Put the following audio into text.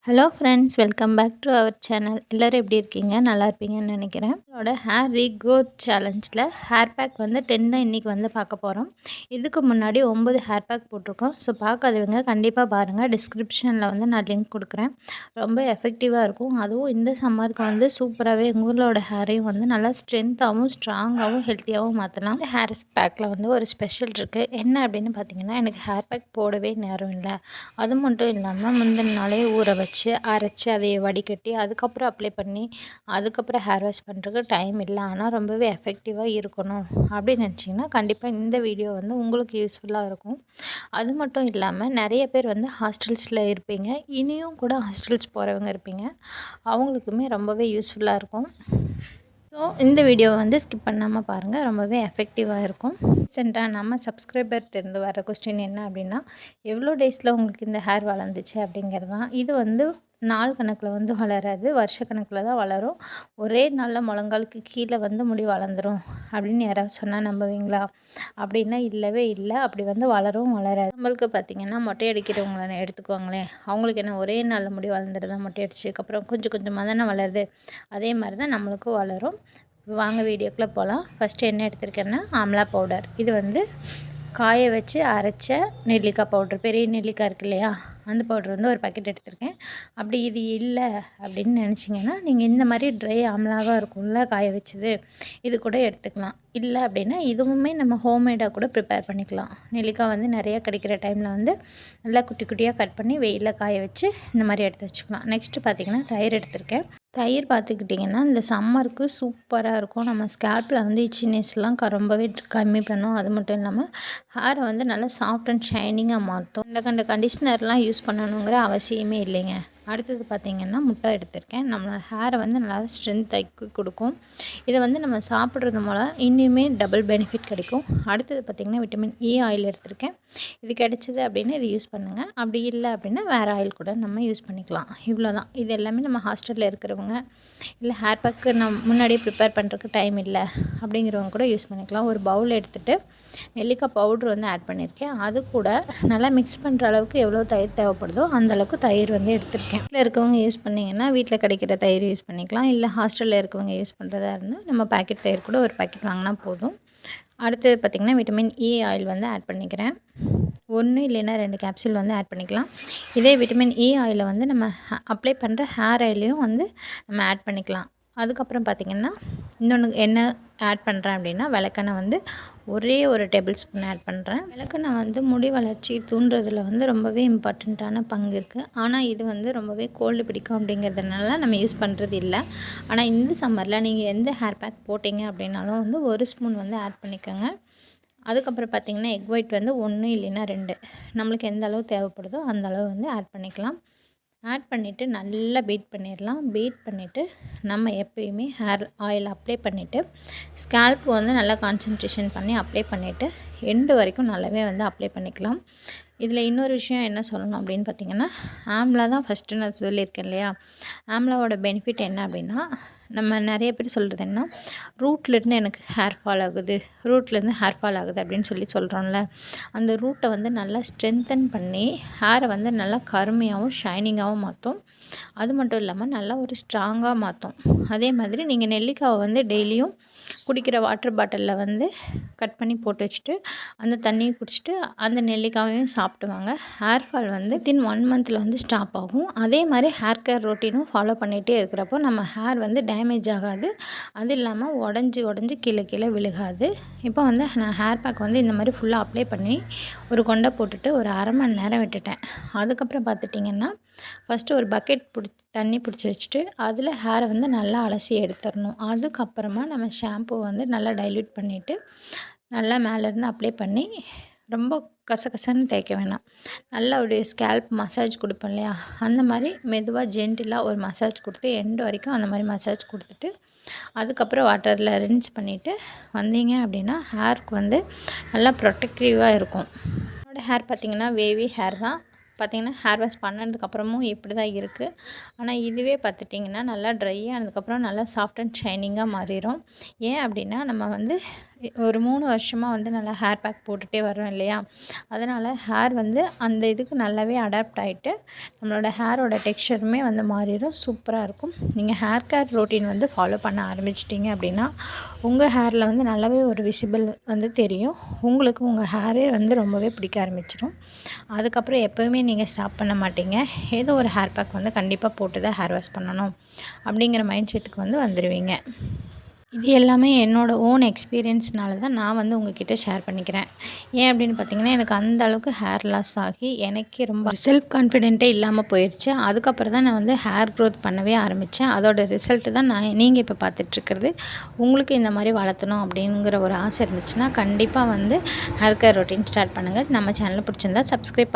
Hello friends, welcome back to our channel. எல்லோரும் எப்படி இருக்கீங்க? நல்லா இருப்பீங்கன்னு நினைக்கிறேன். என்னோட ஹேர் ரீக்ரோத் சேலஞ்சில் ஹேர் பேக் வந்து 10 தான் இன்றைக்கி வந்து பார்க்க போகிறோம். இதுக்கு முன்னாடி 9 ஹேர் பேக் போட்டிருக்கோம். ஸோ பார்க்காதவங்க கண்டிப்பாக பாருங்கள். டிஸ்கிரிப்ஷனில் வந்து நான் லிங்க் கொடுக்குறேன். ரொம்ப எஃபெக்டிவாக இருக்கும். அதுவும் இந்த சம்மருக்கு வந்து சூப்பராகவே உங்களோட ஹேரையும் வந்து நல்லா ஸ்ட்ரென்த்தாகவும் ஸ்ட்ராங்காகவும் ஹெல்த்தியாகவும் மாற்றலாம். இந்த ஹேர் பேக்கில் வந்து ஒரு ஸ்பெஷல் இருக்குது. என்ன அப்படின்னு பார்த்தீங்கன்னா, எனக்கு ஹேர் பேக் போடவே நேரம் இல்லை. அது மட்டும் இல்லாமல் முந்தின நாளே ஊற வச்சு அரைச்சி அதை வடிகட்டி அதுக்கப்புறம் அப்ளை பண்ணி அதுக்கப்புறம் ஹேர் வாஷ் பண்ணுறதுக்கு டைம் இல்லை. ஆனால் ரொம்பவே எஃபெக்டிவாக இருக்கணும் அப்படின்னு நினச்சிங்கன்னா கண்டிப்பாக இந்த வீடியோ வந்து உங்களுக்கு யூஸ்ஃபுல்லாக இருக்கும். அது மட்டும் இல்லாமல் நிறைய பேர் வந்து ஹாஸ்டல்ஸில் இருப்பீங்க, இனியும் கூட ஹாஸ்டல்ஸ் போகிறவங்க இருப்பீங்க, அவங்களுக்குமே ரொம்பவே யூஸ்ஃபுல்லாக இருக்கும். ஸோ இந்த வீடியோவை வந்து ஸ்கிப் பண்ணாமல் பாருங்கள், ரொம்பவே எஃபெக்டிவாக இருக்கும். ரீசெண்டாக நம்ம சப்ஸ்கிரைபர்கிட்டேருந்து வர கொஸ்டின் என்ன அப்படின்னா, எவ்வளோ டேஸில் உங்களுக்கு இந்த ஹேர் வளர்ந்துச்சு அப்படிங்கிறது தான். இது வந்து நாள் கணக்கில் வந்து வளராது, வருஷ கணக்கில் தான் வளரும். ஒரே நாளில் முழங்காலுக்கு கீழே வந்து முடி வளர்ந்துடும் அப்படின்னு யாராவது சொன்னால் நம்புவீங்களா? அப்படின்னா இல்லவே இல்லை. அப்படி வந்து வளரும் வளராது. நம்மளுக்கு பார்த்திங்கன்னா மொட்டை அடிக்கிறவங்கள எடுத்துக்குவாங்களேன், அவங்களுக்கு என்ன ஒரே நாளில் முடி வளர்ந்துடுதான்? மொட்டை அடிச்சதுக்கப்புறம் கொஞ்சம் கொஞ்சமாக தானே வளருது. அதே மாதிரி தான் நம்மளுக்கும் வளரும். வாங்க வீடியோக்குள்ளே போகலாம். ஃபஸ்ட்டு என்ன எடுத்திருக்கேன்னா ஆம்லா பவுடர். இது வந்து காய வச்சு அரைச்ச நெல்லிக்காய் பவுட்ரு, பெரிய நெல்லிக்காய் இருக்கு இல்லையா, அந்த பவுட்ரு வந்து ஒரு பாக்கெட் எடுத்திருக்கேன். அப்படி இது இல்லை அப்படின்னு நினச்சிங்கன்னா நீங்கள் இந்த மாதிரி ட்ரை ஆம்லாவாக இருக்கும்ல காய வச்சது, இது கூட எடுத்துக்கலாம். இல்லை அப்படின்னா இதுவுமே நம்ம ஹோம்மேடாக கூட ப்ரிப்பேர் பண்ணிக்கலாம். நெல்லிக்காய் வந்து நிறையா கிடைக்கிற டைமில் வந்து நல்லா குட்டி குட்டியாக கட் பண்ணி வெயிலில் காய வச்சு இந்த மாதிரி எடுத்து வச்சுக்கலாம். நெக்ஸ்ட்டு பார்த்திங்கன்னா தயிர் எடுத்திருக்கேன். தயிர் பார்த்துக்கிட்டிங்கன்னா இந்த சம்மருக்கு சூப்பராக இருக்கும். நம்ம ஸ்கேல்பில் வந்து இச்சினஸ்லாம் ரொம்பவே கம்மி பண்ணும். அது மட்டும் இல்லாமல் ஹேரை வந்து நல்லா சாஃப்ட் அண்ட் ஷைனிங்காக மாற்றும். கண்ட கண்டிஷ்னர்லாம் யூஸ் பண்ணணுங்கிற அவசியமே இல்லைங்க. அடுத்தது பார்த்திங்கன்னா முட்டை எடுத்திருக்கேன். நம்ம ஹேரை வந்து நல்லா ஸ்ட்ரென்த்தாக்கி கொடுக்கும். இதை வந்து நம்ம சாப்பிட்றது மூலம் இன்னுமே டபுள் பெனிஃபிட் கிடைக்கும். அடுத்தது பார்த்திங்கன்னா விட்டமின் இ ஆயில் எடுத்திருக்கேன். இது கிடைச்சிது அப்படின்னா இது யூஸ் பண்ணுங்கள். அப்படி இல்லை அப்படின்னா வேறு ஆயில் கூட நம்ம யூஸ் பண்ணிக்கலாம். இவ்வளோ தான். இது எல்லாமே நம்ம ஹாஸ்டலில் இருக்கிறவங்க, இல்லை ஹேர் பேக்கு முன்னாடியே ப்ரிப்பேர் பண்ணுறதுக்கு டைம் இல்லை அப்படிங்கிறவங்க கூட யூஸ் பண்ணிக்கலாம். ஒரு பவுல் எடுத்துகிட்டு நெல்லிக்காய் பவுட்ரு வந்து ஆட் பண்ணியிருக்கேன். அது கூட நல்லா மிக்ஸ் பண்ணுற அளவுக்கு எவ்வளோ தயிர் தேவைப்படுதோ அந்தளவுக்கு தயிர் வந்து எடுத்திருக்கேன். வீட்டில் இருக்கவங்க யூஸ் பண்ணிங்கன்னா வீட்டில் கிடைக்கிற தயிர் யூஸ் பண்ணிக்கலாம். இல்லை ஹாஸ்டலில் இருக்கவங்க யூஸ் பண்ணுறதா இருந்தால் நம்ம பேக்கெட் தயிர் கூட ஒரு பேக்கெட் வாங்கினா போதும். அடுத்தது பார்த்திங்கன்னா விட்டமின் இ ஆயில் வந்து ஆட் பண்ணிக்கிறேன். 1 இல்லைன்னா 2 கேப்சூல் வந்து ஆட் பண்ணிக்கலாம். இதே விட்டமின் இ ஆயிலை வந்து நம்ம அப்ளை பண்ணுற ஹேர் ஆயிலையும் வந்து நம்ம ஆட் பண்ணிக்கலாம். அதுக்கப்புறம் பார்த்திங்கன்னா இன்னொன்று என்ன ஆட் பண்ணுறேன் அப்படின்னா விளக்கெண்ணெய் வந்து ஒரே ஒரு டேபிள் ஸ்பூன் ஆட் பண்ணுறேன். விளக்கெண்ணெய் வந்து முடி வளர்ச்சி தூண்டுறதுல வந்து ரொம்பவே இம்பார்ட்டண்ட்டான பங்கு இருக்குது. ஆனால் இது வந்து ரொம்பவே கோல்டு பிடிக்கும் அப்படிங்கிறதுனால நம்ம யூஸ் பண்ணுறது இல்லை. ஆனால் இந்த சம்மரில் நீங்கள் எந்த ஹேர் பேக் போட்டிங்க அப்படின்னாலும் வந்து 1 ஸ்பூன் வந்து ஆட் பண்ணிக்கோங்க. அதுக்கப்புறம் பார்த்திங்கன்னா எக் ஒயிட் வந்து 1 இல்லைன்னா 2 நம்மளுக்கு எந்த அளவு தேவைப்படுதோ அந்த அளவு வந்து ஆட் பண்ணிக்கலாம். ஆட் பண்ணிவிட்டு நல்லா பீட் பண்ணிடலாம். பீட் பண்ணிவிட்டு நம்ம எப்பயுமே ஹேர் ஆயில் அப்ளை பண்ணிவிட்டு ஸ்கேல்ப்பு வந்து நல்லா கான்சன்ட்ரேஷன் பண்ணி அப்ளை பண்ணிவிட்டு எண்டு வரைக்கும் நல்லாவே வந்து அப்ளை பண்ணிக்கலாம். இதில் இன்னொரு விஷயம் என்ன சொல்லணும் அப்படின்னு பார்த்திங்கன்னா, ஆம்லா தான் ஃபஸ்ட்டு நான் சொல்லியிருக்கேன் இல்லையா, ஆம்லாவோட பெனிஃபிட் என்ன அப்படின்னா, நம்ம நிறைய பேர் சொல்கிறது என்ன, ரூட்லேருந்து எனக்கு ஹேர் ஃபால் ஆகுது, ரூட்லேருந்து ஹேர் ஃபால் ஆகுது அப்படின்னு சொல்கிறோம்ல, அந்த ரூட்டை வந்து நல்லா ஸ்ட்ரென்தன் பண்ணி ஹேரை வந்து நல்லா கருமையாகவும் ஷைனிங்காகவும் மாற்றும். அது மட்டும் இல்லாமல் நல்லா ஒரு ஸ்ட்ராங்காக மாற்றும். அதே மாதிரி நீங்கள் நெல்லிக்காவை வந்து டெய்லியும் குடிக்கிற வாட்டர் பாட்டிலில் வந்து கட் பண்ணி போட்டு வச்சுட்டு அந்த தண்ணியை குடிச்சிட்டு அந்த நெல்லிக்காவையும் சாப்பிடுவாங்க. ஹேர் ஃபால் வந்து வித்தின் 1 மந்தில் வந்து ஸ்டாப் ஆகும். அதே மாதிரி ஹேர் கேர் ரொட்டீனும் ஃபாலோ பண்ணிகிட்டே இருக்கிறப்போ நம்ம ஹேர் வந்து டேமேஜ் ஆகாது. அது இல்லாமல் உடஞ்சி கீழே விழுகாது. இப்போ வந்து நான் ஹேர் பேக் வந்து இந்த மாதிரி ஃபுல்லாக அப்ளை பண்ணி ஒரு கொண்டை போட்டுட்டு ஒரு 1/2 மணி நேரம் விட்டுட்டேன். அதுக்கப்புறம் பார்த்துட்டிங்கன்னா ஃபஸ்ட்டு ஒரு பக்கெட் தண்ணி பிடிச்சி வச்சுட்டு அதில் ஹேரை வந்து நல்லா அலசி எடுத்துடணும். அதுக்கப்புறமா நம்ம ஷாம்பு வந்து நல்லா டைல்யூட் பண்ணிவிட்டு நல்லா மேலேருந்து அப்ளை பண்ணி ரொம்ப கசகசன்னு தேய்க்க வேணாம். நல்லா ஒரு ஸ்கேல்ப் மசாஜ் கொடுப்போம் இல்லையா, அந்த மாதிரி மெதுவாக ஜென்டிலாக ஒரு மசாஜ் கொடுத்து எண்டு வரைக்கும் அந்த மாதிரி மசாஜ் கொடுத்துட்டு அதுக்கப்புறம் வாட்டரில் ரின்ஸ் பண்ணிவிட்டு வந்தீங்க அப்படின்னா ஹேருக்கு வந்து நல்லா ப்ரொடெக்டிவாக இருக்கும். என்னோடய ஹேர் பார்த்திங்கன்னா வேவி ஹேர் தான். பார்த்திங்கன்னா ஹேர் வாஷ் பண்ணதுக்கப்புறமும் இப்படி தான் இருக்குது. ஆனால் இதுவே பார்த்துட்டிங்கன்னா நல்லா ட்ரை ஆனதுக்கப்புறம் நல்லா சாஃப்ட் அண்ட் ஷைனிங்காக மாறிடும். ஏன் அப்படின்னா நம்ம வந்து ஒரு 3 வருஷமாக வந்து நல்லா ஹேர் பேக் போட்டுகிட்டே வரோம் இல்லையா, அதனால் ஹேர் வந்து அந்த இதுக்கு நல்லாவே அடாப்ட் ஆகிட்டு நம்மளோட ஹேரோட டெக்ஸ்சருமே வந்து மாறிடும், சூப்பராக இருக்கும். நீங்கள் ஹேர் கேர் ரொட்டீன் வந்து ஃபாலோ பண்ண ஆரம்பிச்சிட்டிங்க அப்படின்னா உங்கள் ஹேரில் வந்து நல்லாவே ஒரு விசிபிள் வந்து தெரியும். உங்களுக்கு உங்கள் ஹேரே வந்து ரொம்பவே பிடிக்க ஆரம்பிச்சிடும். அதுக்கப்புறம் எப்போவுமே நீங்கள் ஸ்டாப் பண்ண மாட்டீங்க. ஏதோ ஒரு ஹேர் பேக் வந்து கண்டிப்பாக போட்டு தான் ஹேர் வாஷ் பண்ணணும் அப்படிங்கிற மைண்ட் செட்டுக்கு வந்து வந்துடுவீங்க. இது எல்லாமே என்னோடய ஓன் எக்ஸ்பீரியன்ஸ்னால தான் நான் வந்து உங்ககிட்ட ஷேர் பண்ணிக்கிறேன். ஏன் அப்படின்னு பார்த்தீங்கன்னா, எனக்கு அந்த அளவுக்கு ஹேர் லாஸ் ஆகி எனக்கே ரொம்ப செல்ஃப் கான்ஃபிடென்ட்டே இல்லாமல் போயிடுச்சு. அதுக்கப்புறம் தான் நான் வந்து ஹேர் க்ரோத் பண்ணவே ஆரம்பித்தேன். அதோட ரிசல்ட்டு தான் நீங்கள் இப்போ பார்த்துட்ருக்கிறது. உங்களுக்கு இந்த மாதிரி வளர்த்தணும் அப்படிங்கிற ஒரு ஆசை இருந்துச்சுன்னா கண்டிப்பாக வந்து ஹேர் கேர் ரொட்டீன் ஸ்டார்ட் பண்ணுங்கள். நம்ம சேனலை பிடிச்சிருந்தா சப்ஸ்கிரைப்